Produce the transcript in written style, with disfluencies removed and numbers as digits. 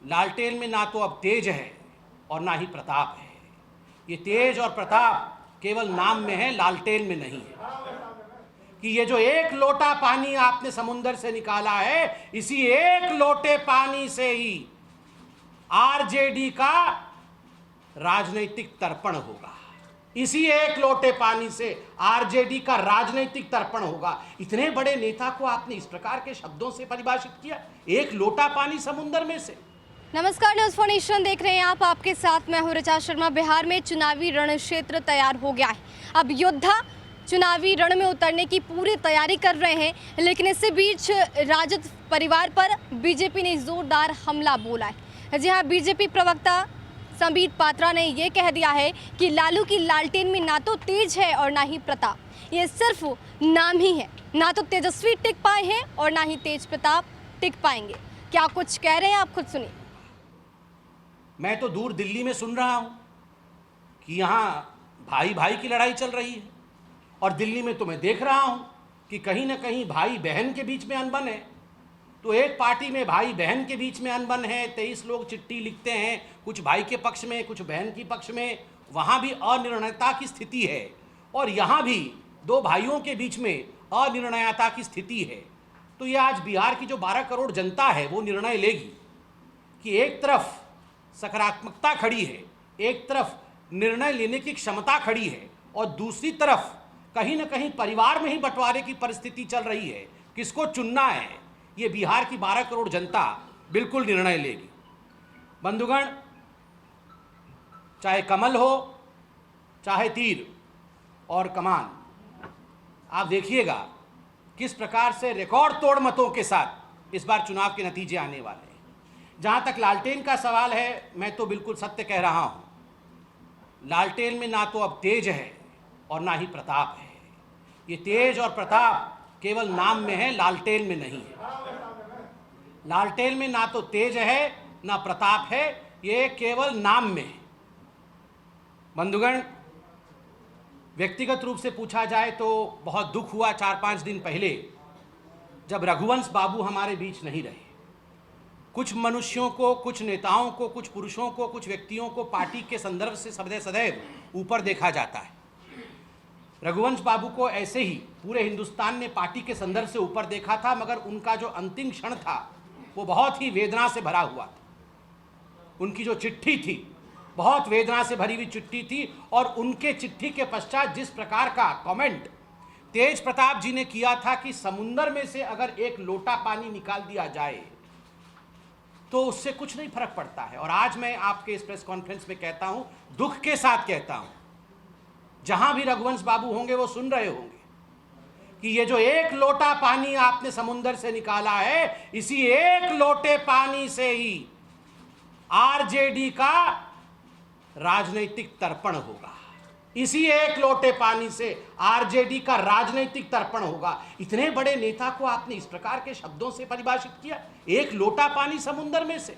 लालटेन में ना तो अब तेज है और ना ही प्रताप है। ये तेज और प्रताप केवल नाम में है, लालटेन में नहीं है। कि ये जो एक लोटा पानी आपने समुंदर से निकाला है, इसी एक लोटे पानी से ही आरजेडी का राजनीतिक तर्पण होगा। इसी एक लोटे पानी से आरजेडी का राजनीतिक तर्पण होगा। इतने बड़े नेता को आपने इस प्रकार के शब्दों से परिभाषित किया, एक लोटा पानी समुंदर में से। नमस्कार, न्यूज़ फॉर नेशन देख रहे हैं आप। आपके साथ मैं हूं ऋचा शर्मा। बिहार में चुनावी रण क्षेत्र तैयार हो गया है। अब योद्धा चुनावी रण में उतरने की पूरी तैयारी कर रहे हैं, लेकिन इसी बीच राजद परिवार पर बीजेपी ने जोरदार हमला बोला है। जी हां, बीजेपी प्रवक्ता संबित पात्रा ने ये कह दिया है कि लालू की लालटेन में ना तो तेज है और ना ही प्रताप, ये सिर्फ नाम ही है। ना तो तेजस्वी टिक पाए हैं और ना ही तेज प्रताप टिक पाएंगे। क्या कुछ कह रहे हैं, आप खुद सुनिए। मैं तो दूर दिल्ली में सुन रहा हूं कि यहाँ भाई भाई की लड़ाई चल रही है, और दिल्ली में तो मैं देख रहा हूं कि कहीं ना कहीं भाई बहन के बीच में अनबन है। तो एक पार्टी में भाई बहन के बीच में अनबन है, 23 लोग चिट्ठी लिखते हैं, कुछ भाई के पक्ष में कुछ बहन के पक्ष में, वहाँ भी अनिर्णयता की स्थिति है। और यहाँ भी दो भाइयों के बीच में अनिर्णयता की स्थिति है। तो ये आज बिहार की जो 12 करोड़ जनता है वो निर्णय लेगी कि एक तरफ सकारात्मकता खड़ी है, एक तरफ निर्णय लेने की क्षमता खड़ी है, और दूसरी तरफ कहीं ना कहीं परिवार में ही बंटवारे की परिस्थिति चल रही है। किसको चुनना है, ये बिहार की 12 करोड़ जनता बिल्कुल निर्णय लेगी। बंधुगण, चाहे कमल हो चाहे तीर और कमान, आप देखिएगा किस प्रकार से रिकॉर्ड तोड़ मतों के साथ इस बार चुनाव के नतीजे आने वाले हैं। जहाँ तक लालटेन का सवाल है, मैं तो बिल्कुल सत्य कह रहा हूँ। लालटेन में ना तो अब तेज है और ना ही प्रताप है। ये तेज और प्रताप केवल नाम में है, लालटेन में नहीं है। लालटेन में ना तो तेज है ना प्रताप है, ये केवल नाम में है। बंधुगण, व्यक्तिगत रूप से पूछा जाए तो बहुत दुख हुआ 4-5 दिन पहले जब रघुवंश बाबू हमारे बीच नहीं रहे। कुछ मनुष्यों को, कुछ नेताओं को, कुछ पुरुषों को, कुछ व्यक्तियों को पार्टी के संदर्भ से सदैव ऊपर देखा जाता है। रघुवंश बाबू को ऐसे ही पूरे हिंदुस्तान ने पार्टी के संदर्भ से ऊपर देखा था, मगर उनका जो अंतिम क्षण था वो बहुत ही वेदना से भरा हुआ था। उनकी जो चिट्ठी थी बहुत वेदना से भरी हुई चिट्ठी थी, और उनके चिट्ठी के पश्चात जिस प्रकार का कमेंट तेज प्रताप जी ने किया था कि समुंदर में से अगर एक लोटा पानी निकाल दिया जाए तो उससे कुछ नहीं फर्क पड़ता है। और आज मैं आपके इस प्रेस कॉन्फ्रेंस में कहता हूं, दुख के साथ कहता हूं, जहां भी रघुवंश बाबू होंगे वो सुन रहे होंगे कि ये जो एक लोटा पानी आपने समुंदर से निकाला है, इसी एक लोटे पानी से ही आरजेडी का राजनीतिक तर्पण होगा। इसी एक लोटे पानी से आरजेडी का राजनीतिक तर्पण होगा। इतने बड़े नेता को आपने इस प्रकार के शब्दों से परिभाषित किया, एक लोटा पानी समुंदर में से।